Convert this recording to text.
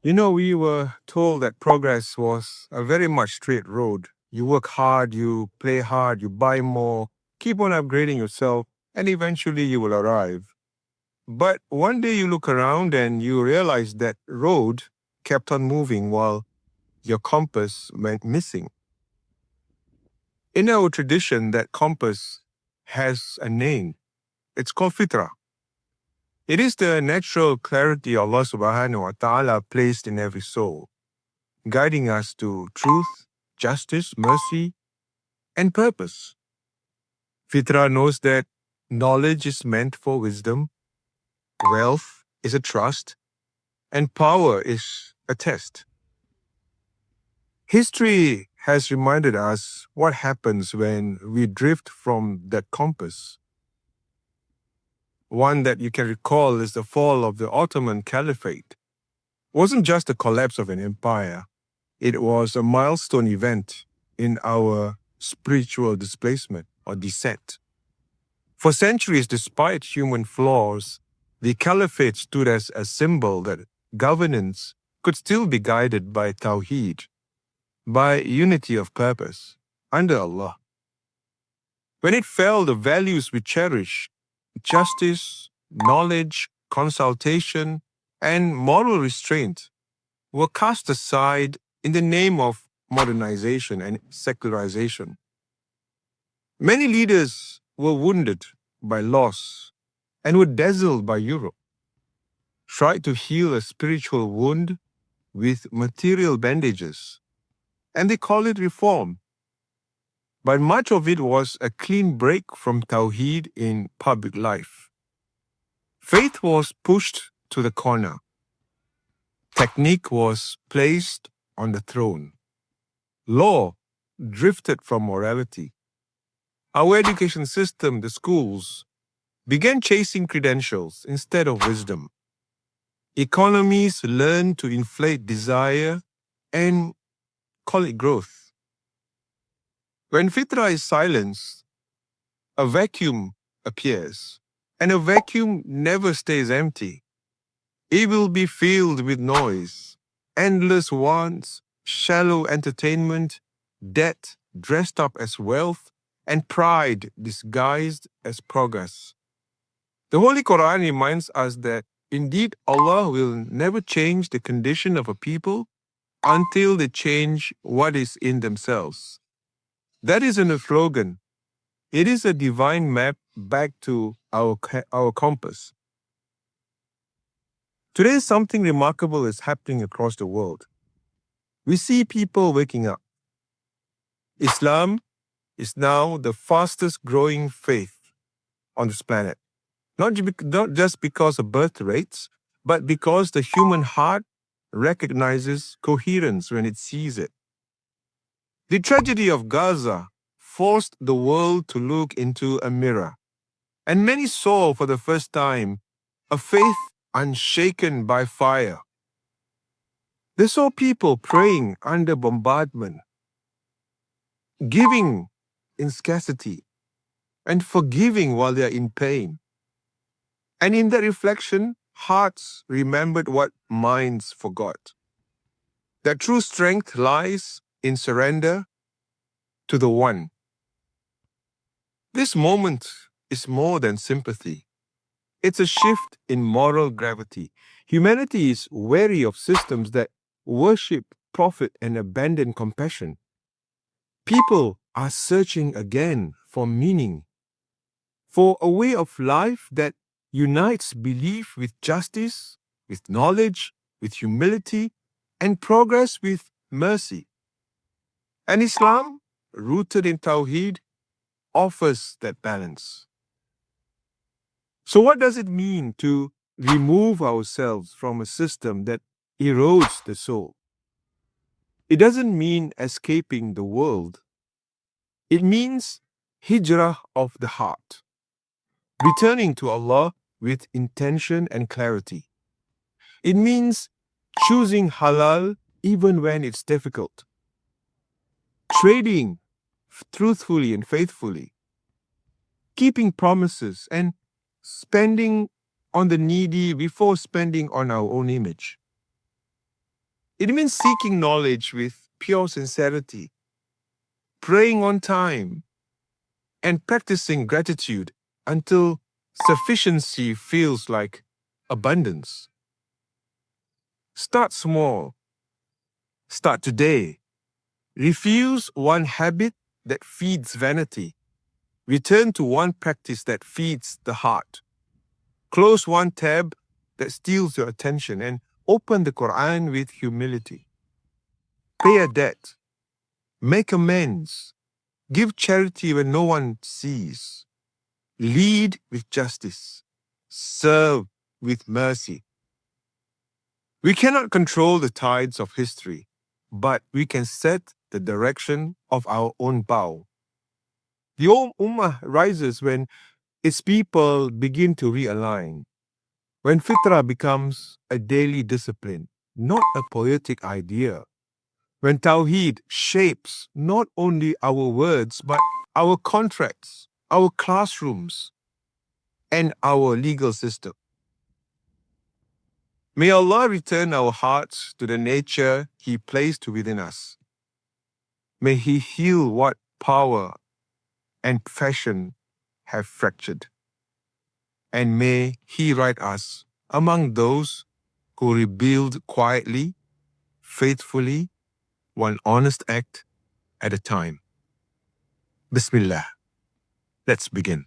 We were told that progress was a very much straight road. You work hard, you play hard, you buy more, keep on upgrading yourself, and eventually you will arrive. But one day you look around and you realize that road kept on moving while your compass went missing. In our tradition, that compass has a name. It's called Fitrah. It is the natural clarity Allah subhanahu wa ta'ala placed in every soul, guiding us to truth, justice, mercy, and purpose. Fitra knows that knowledge is meant for wisdom, wealth is a trust, and power is a test. History has reminded us what happens when we drift from that compass. One that you can recall is the fall of the Ottoman Caliphate. It wasn't just the collapse of an empire, it was a milestone event in our spiritual displacement or descent. For centuries, despite human flaws, the caliphate stood as a symbol that governance could still be guided by Tawheed, by unity of purpose, under Allah. When it fell, the values we cherish, justice, knowledge, consultation, and moral restraint, were cast aside in the name of modernization and secularization. Many leaders were wounded by loss and were dazzled by Europe, tried to heal a spiritual wound with material bandages, and they call it reform. But much of it was a clean break from Tawheed in public life. Faith was pushed to the corner. Technique was placed on the throne. Law drifted from morality. Our education system, the schools, began chasing credentials instead of wisdom. Economies learned to inflate desire and call it growth. When fitrah is silenced, a vacuum appears, and a vacuum never stays empty. It will be filled with noise, endless wants, shallow entertainment, debt dressed up as wealth, and pride disguised as progress. The Holy Quran reminds us that indeed Allah will never change the condition of a people until they change what is in themselves. That isn't a slogan. It is a divine map back to our compass. Today, something remarkable is happening across the world. We see people waking up. Islam is now the fastest growing faith on this planet. Not just because of birth rates, but because the human heart recognizes coherence when it sees it. The tragedy of Gaza forced the world to look into a mirror, and many saw for the first time a faith unshaken by fire. They saw people praying under bombardment, giving in scarcity, and forgiving while they are in pain. And in that reflection, hearts remembered what minds forgot. That true strength lies in surrender to the One. This moment is more than sympathy. It's a shift in moral gravity. Humanity is wary of systems that worship profit and abandon compassion. People are searching again for meaning, for a way of life that unites belief with justice, with knowledge, with humility, and progress with mercy. And Islam, rooted in Tawheed, offers that balance. So, what does it mean to remove ourselves from a system that erodes the soul? It doesn't mean escaping the world. It means hijrah of the heart, returning to Allah with intention and clarity. It means choosing halal even when it's difficult, trading truthfully and faithfully, keeping promises, and spending on the needy before spending on our own image. It means seeking knowledge with pure sincerity, praying on time, and practicing gratitude until sufficiency feels like abundance. Start small. Start today. Refuse one habit that feeds vanity. Return to one practice that feeds the heart. Close one tab that steals your attention and open the Quran with humility. Pay a debt. Make amends. Give charity when no one sees. Lead with justice. Serve with mercy. We cannot control the tides of history, but we can set the direction of our own bow. The Ummah rises when its people begin to realign, when Fitrah becomes a daily discipline, not a poetic idea, when Tawheed shapes not only our words, but our contracts, our classrooms, and our legal system. May Allah return our hearts to the nature He placed within us. May He heal what power and fashion have fractured. And may He write us among those who rebuild quietly, faithfully, one honest act at a time. Bismillah. Let's begin.